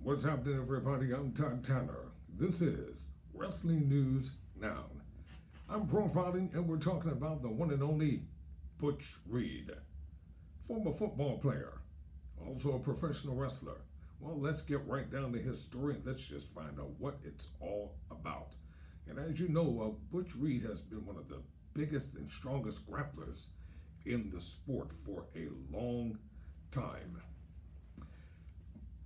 What's happening, everybody? I'm Todd Tanner. This is Wrestling News Now. I'm profiling, and we're talking about the one and only Butch Reed, former football player, also a professional wrestler. Well, let's get right down to his story and let's just find out what it's all about. And as you know, Butch Reed has been one of the biggest and strongest grapplers in the sport for a long time.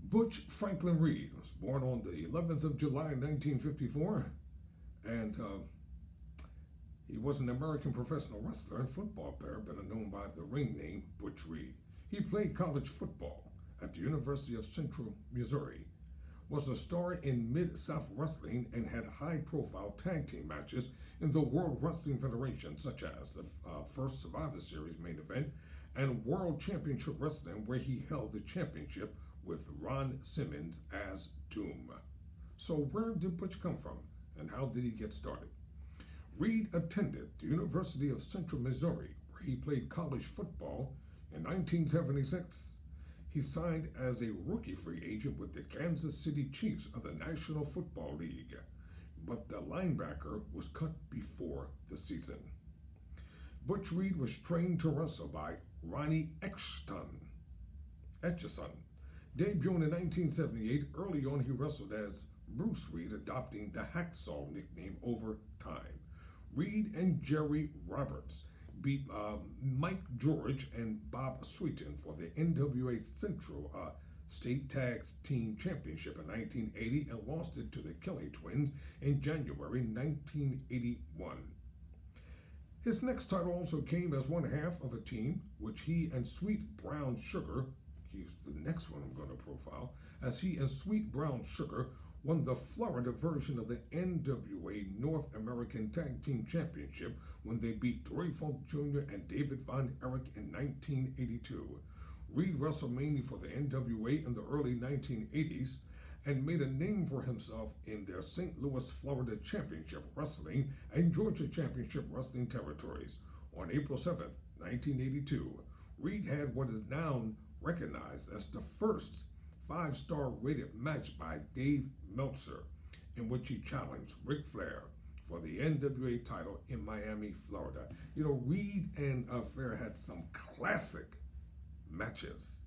Butch Franklin Reed was born on the 11th of July, 1954, and he was an American professional wrestler and football player, better known by the ring name Butch Reed. He played college football at the University of Central Missouri, was a star in Mid-South Wrestling, and had high-profile tag team matches in the World Wrestling Federation, such as the first Survivor Series main event and World Championship Wrestling, where he held the championship with Ron Simmons as Doom. So where did Butch come from, and how did he get started? Reed attended the University of Central Missouri, where he played college football. In 1976, he signed as a rookie free agent with the Kansas City Chiefs of the National Football League, but the linebacker was cut before the season. Butch Reed was trained to wrestle by Ronnie Etchison. Debuting in 1978, early on he wrestled as Bruce Reed, adopting the Hacksaw nickname over time. Reed and Jerry Roberts beat Mike George and Bob Sweetin for the NWA Central State Tag Team Championship in 1980 and lost it to the Kelly Twins in January 1981. His next title also came as one half of a team which he and Sweet Brown Sugar, he's the next one I'm going to profile, as he and Sweet Brown Sugar won the Florida version of the NWA North American Tag Team Championship when they beat Dory Funk Jr. and David Von Erich in 1982. Reed wrestled mainly for the NWA in the early 1980s and made a name for himself in their St. Louis, Florida Championship Wrestling and Georgia Championship Wrestling territories. On April 7th, 1982, Reed had what is now recognized as the first 5-star rated match by Dave Meltzer, in which he challenged Ric Flair for the NWA title in Miami, Florida. You know, Reed and Flair had some classic matches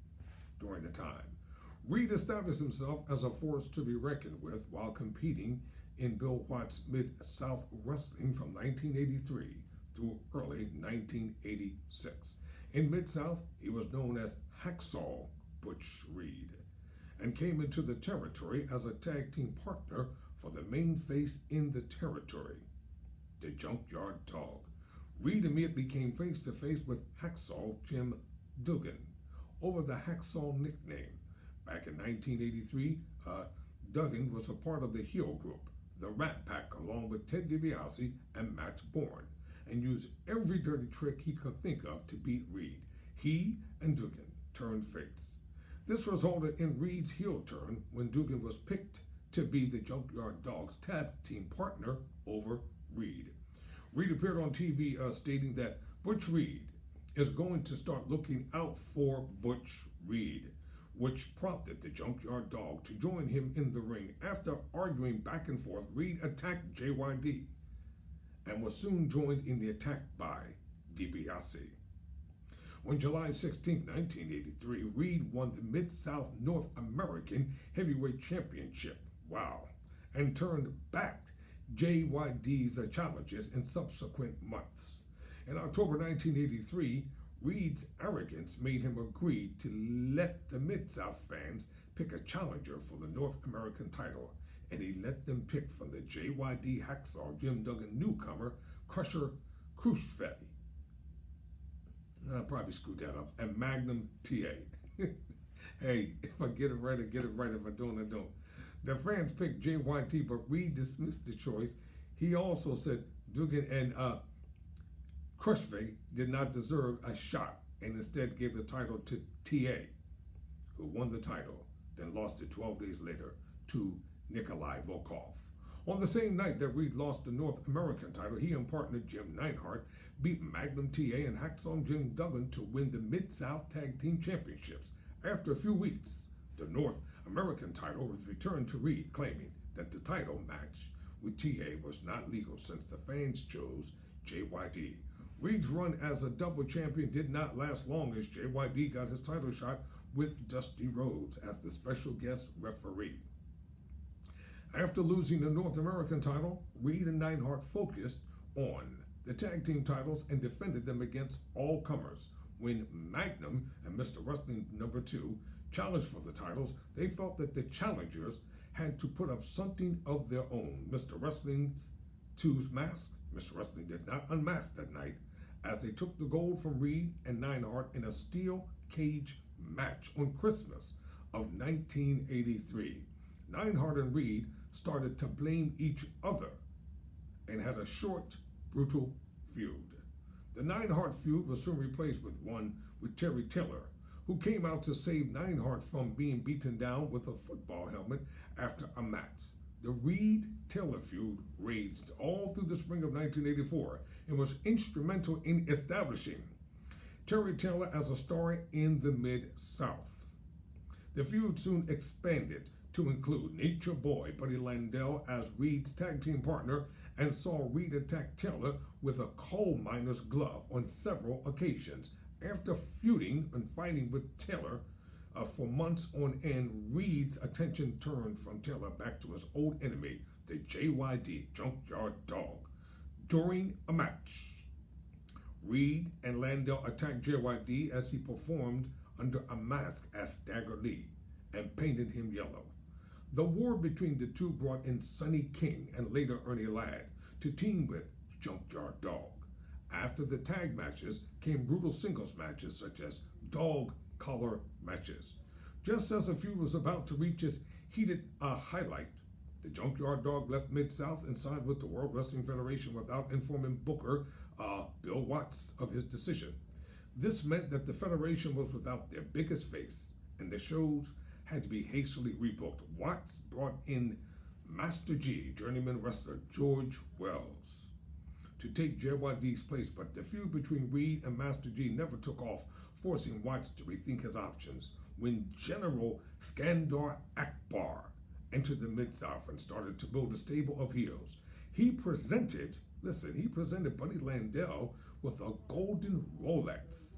during the time. Reed established himself as a force to be reckoned with while competing in Bill Watts Mid-South Wrestling from 1983 through early 1986. In Mid-South, he was known as Hacksaw Butch Reed, and came into the territory as a tag team partner for the main face in the territory, the Junkyard Dog. Reed immediately came face to face with Hacksaw Jim Duggan over the Hacksaw nickname. Back in 1983, Duggan was a part of the heel group, the Rat Pack, along with Ted DiBiase and Matt Bourne, and used every dirty trick he could think of to beat Reed. He and Duggan turned face. This resulted in Reed's heel turn when Duggan was picked to be the Junkyard Dog's tag team partner over Reed. Reed appeared on TV stating that Butch Reed is going to start looking out for Butch Reed, which prompted the Junkyard Dog to join him in the ring. After arguing back and forth, Reed attacked JYD and was soon joined in the attack by DiBiase. On July 16, 1983, Reed won the Mid-South North American Heavyweight Championship, and turned back JYD's challenges in subsequent months. In October 1983, Reed's arrogance made him agree to let the Mid-South fans pick a challenger for the North American title, and he let them pick from the JYD Hacksaw Jim Duggan newcomer, Crusher Khrushchev. I'll probably screwed that up. And Magnum TA. Hey, if I get it right, I get it right. If I don't, I don't. The fans picked JYD, but Reed dismissed the choice. He also said Duggan and Khrushchev did not deserve a shot, and instead gave the title to TA, who won the title, then lost it 12 days later to Nikolai Volkov. On the same night that Reed lost the North American title, he and partner Jim Neidhart beat Magnum TA and Hacksaw Jim Duggan to win the Mid-South Tag Team Championships. After a few weeks, the North American title was returned to Reed, claiming that the title match with TA was not legal since the fans chose JYD. Reed's run as a double champion did not last long as JYD got his title shot with Dusty Rhodes as the special guest referee. After losing the North American title, Reed and Neidhart focused on the tag team titles and defended them against all comers. When Magnum and Mr. Wrestling number 2 challenged for the titles, they felt that the challengers had to put up something of their own. Mr. Wrestling's 2's mask, Mr. Wrestling did not unmask that night as they took the gold from Reed and Neidhart in a steel cage match on Christmas of 1983. Neidhart and Reed started to blame each other and had a short, brutal feud. The Neidhart feud was soon replaced with one with Terry Taylor, who came out to save Neidhart from being beaten down with a football helmet after a match. The Reed-Taylor feud raged all through the spring of 1984 and was instrumental in establishing Terry Taylor as a star in the Mid-South. The feud soon expanded to include Nature Boy Buddy Landel as Reed's tag team partner and saw Reed attack Taylor with a coal miner's glove on several occasions. After feuding and fighting with Taylor for months on end, Reed's attention turned from Taylor back to his old enemy, the JYD Junkyard Dog. During a match, Reed and Landel attacked JYD as he performed under a mask as Stagger Lee and painted him yellow. The war between the two brought in Sonny King and later Ernie Ladd to team with Junkyard Dog. After the tag matches came brutal singles matches such as dog collar matches. Just as the feud was about to reach its heated highlight, the Junkyard Dog left Mid-South and signed with the World Wrestling Federation without informing Booker Bill Watts of his decision. This meant that the Federation was without their biggest face, and the shows had to be hastily rebooked. Watts brought in Master G, journeyman wrestler George Wells, to take JYD's place, but the feud between Reed and Master G never took off, forcing Watts to rethink his options. When General Skandar Akbar entered the Mid-South and started to build a stable of heels, he presented Buddy Landel with a golden Rolex,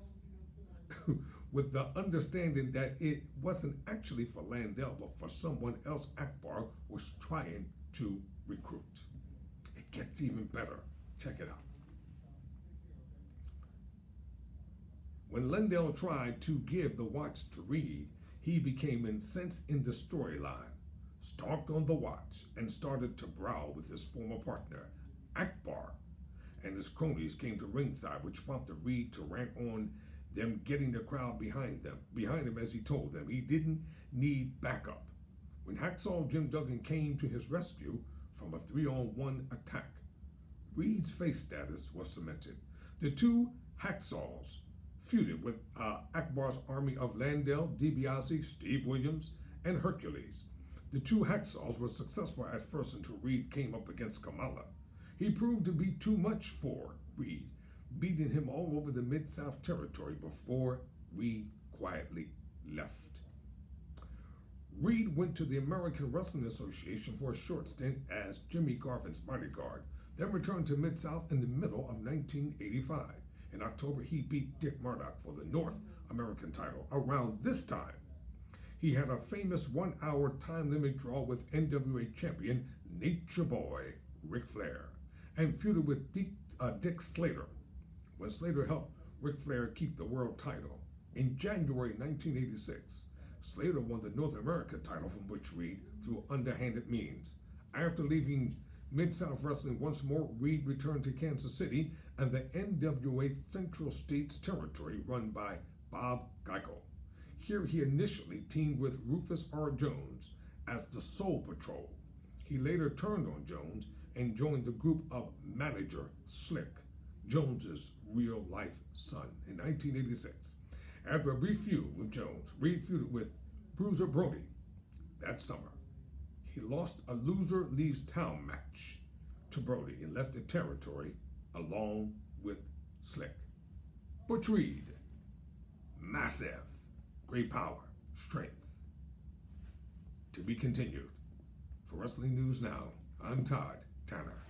with the understanding that it wasn't actually for Landel, but for someone else Akbar was trying to recruit. It gets even better. Check it out. When Landel tried to give the watch to Reed, he became incensed in the storyline, stalked on the watch, and started to brawl with his former partner. Akbar and his cronies came to ringside, which prompted Reed to rant on them getting the crowd behind him as he told them he didn't need backup. When Hacksaw Jim Duggan came to his rescue from a 3-on-1 attack, Reed's face status was cemented. The two Hacksaws feuded with Akbar's army of Landel, DiBiase, Steve Williams, and Hercules. The two Hacksaws were successful at first until Reed came up against Kamala. He proved to be too much for Reed, beating him all over the Mid-South territory before Reed quietly left. Reed went to the American Wrestling Association for a short stint as Jimmy Garvin's bodyguard, then returned to Mid-South in the middle of 1985. In October, he beat Dick Murdoch for the North American title. Around this time, he had a famous 1-hour time limit draw with NWA champion Nature Boy Ric Flair and feuded with Dick Slater when Slater helped Ric Flair keep the world title. In January 1986, Slater won the North American title from Butch Reed through underhanded means. After leaving Mid-South Wrestling once more, Reed returned to Kansas City and the NWA Central States Territory run by Bob Geigel. Here he initially teamed with Rufus R. Jones as the Soul Patrol. He later turned on Jones and joined the group of manager Slick, Jones's real-life son, in 1986. After a brief feud with Jones, Reed feuded with Bruiser Brody that summer. He lost a loser leaves town match to Brody and left the territory along with Slick. Butch Reed, massive, great power, strength. To be continued. For Wrestling News Now, I'm Todd Tanner.